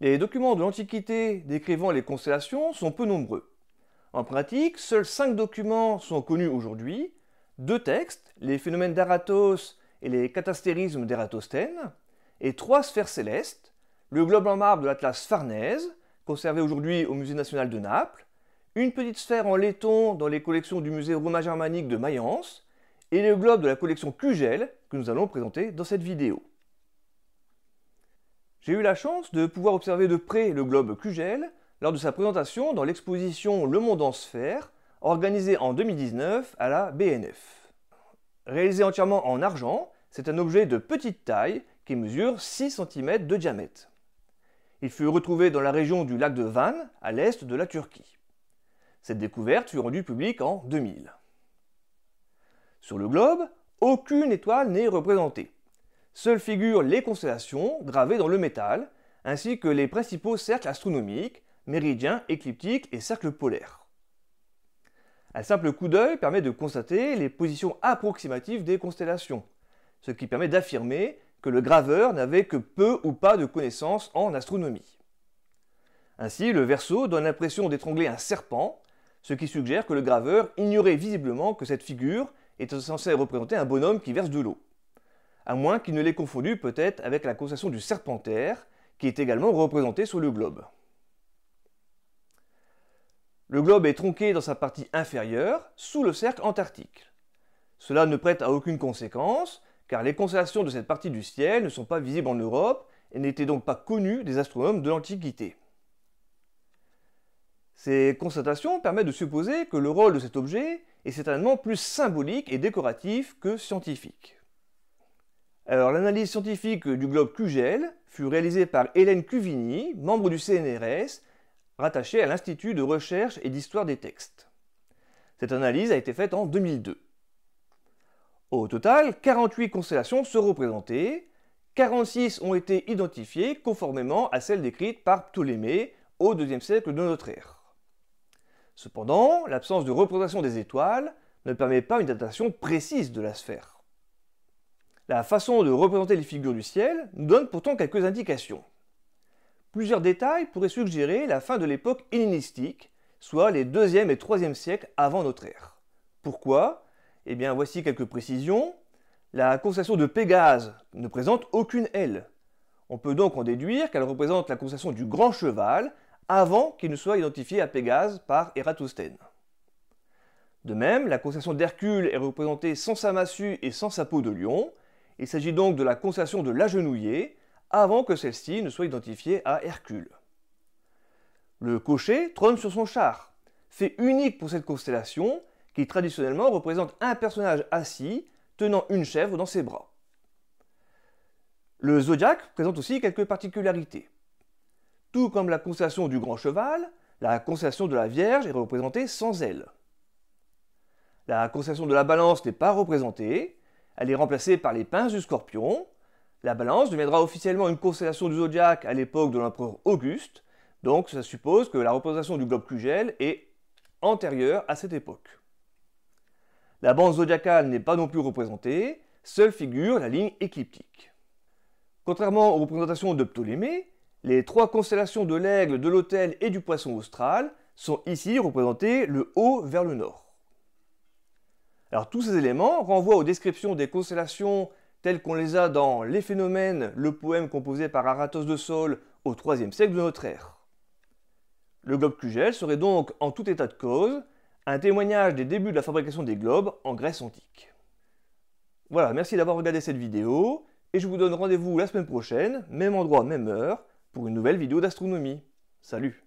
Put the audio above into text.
Les documents de l'Antiquité décrivant les constellations sont peu nombreux. En pratique, seuls 5 documents sont connus aujourd'hui, 2 textes, les phénomènes d'Aratos et les catastérismes d'Ératosthène, et 3 sphères célestes, le globe en marbre de l'Atlas Farnèse, conservé aujourd'hui au Musée national de Naples, une petite sphère en laiton dans les collections du musée romain-germanique de Mayence, et le globe de la collection Kugel que nous allons présenter dans cette vidéo. J'ai eu la chance de pouvoir observer de près le globe Kugel lors de sa présentation dans l'exposition Le Monde en sphère, organisée en 2019 à la BNF. Réalisé entièrement en argent, c'est un objet de petite taille qui mesure 6 cm de diamètre. Il fut retrouvé dans la région du lac de Van, à l'est de la Turquie. Cette découverte fut rendue publique en 2000. Sur le globe, aucune étoile n'est représentée. Seules figurent les constellations gravées dans le métal, ainsi que les principaux cercles astronomiques, méridiens, écliptiques et cercles polaires. Un simple coup d'œil permet de constater les positions approximatives des constellations, ce qui permet d'affirmer que le graveur n'avait que peu ou pas de connaissances en astronomie. Ainsi, le verso donne l'impression d'étrangler un serpent, ce qui suggère que le graveur ignorait visiblement que cette figure était censée représenter un bonhomme qui verse de l'eau, à moins qu'il ne l'ait confondu peut-être avec la constellation du Serpentaire, qui est également représentée sur le globe. Le globe est tronqué dans sa partie inférieure, sous le cercle antarctique. Cela ne prête à aucune conséquence, car les constellations de cette partie du ciel ne sont pas visibles en Europe et n'étaient donc pas connues des astronomes de l'Antiquité. Ces constatations permettent de supposer que le rôle de cet objet est certainement plus symbolique et décoratif que scientifique. Alors, l'analyse scientifique du globe Kugel fut réalisée par Hélène Cuvigny, membre du CNRS, rattachée à l'Institut de recherche et d'histoire des textes. Cette analyse a été faite en 2002. Au total, 48 constellations sont représentées, 46 ont été identifiées conformément à celles décrites par Ptolémée au IIe siècle de notre ère. Cependant, l'absence de représentation des étoiles ne permet pas une datation précise de la sphère. La façon de représenter les figures du ciel nous donne pourtant quelques indications. Plusieurs détails pourraient suggérer la fin de l'époque hellénistique, soit les 2e et 3e siècles avant notre ère. Pourquoi ? Eh bien, voici quelques précisions. La constellation de Pégase ne présente aucune aile. On peut donc en déduire qu'elle représente la constellation du Grand Cheval avant qu'il ne soit identifié à Pégase par Ératosthène. De même, la constellation d'Hercule est représentée sans sa massue et sans sa peau de lion. Il s'agit donc de la constellation de l'Agenouillé, avant que celle-ci ne soit identifiée à Hercule. Le cocher trône sur son char, fait unique pour cette constellation, qui traditionnellement représente un personnage assis, tenant une chèvre dans ses bras. Le zodiaque présente aussi quelques particularités. Tout comme la constellation du Grand Cheval, la constellation de la Vierge est représentée sans ailes. La constellation de la Balance n'est pas représentée, elle est remplacée par les pinces du Scorpion. La Balance deviendra officiellement une constellation du zodiaque à l'époque de l'empereur Auguste, donc ça suppose que la représentation du globe Kugel est antérieure à cette époque. La bande zodiacale n'est pas non plus représentée, seule figure la ligne écliptique. Contrairement aux représentations de Ptolémée, les 3 constellations de l'Aigle, de l'Autel et du Poisson austral sont ici représentées le haut vers le nord. Alors tous ces éléments renvoient aux descriptions des constellations telles qu'on les a dans Les Phénomènes, le poème composé par Aratos de Sole au IIIe siècle de notre ère. Le globe Kugel serait donc, en tout état de cause, un témoignage des débuts de la fabrication des globes en Grèce antique. Voilà, merci d'avoir regardé cette vidéo, et je vous donne rendez-vous la semaine prochaine, même endroit, même heure, pour une nouvelle vidéo d'astronomie. Salut!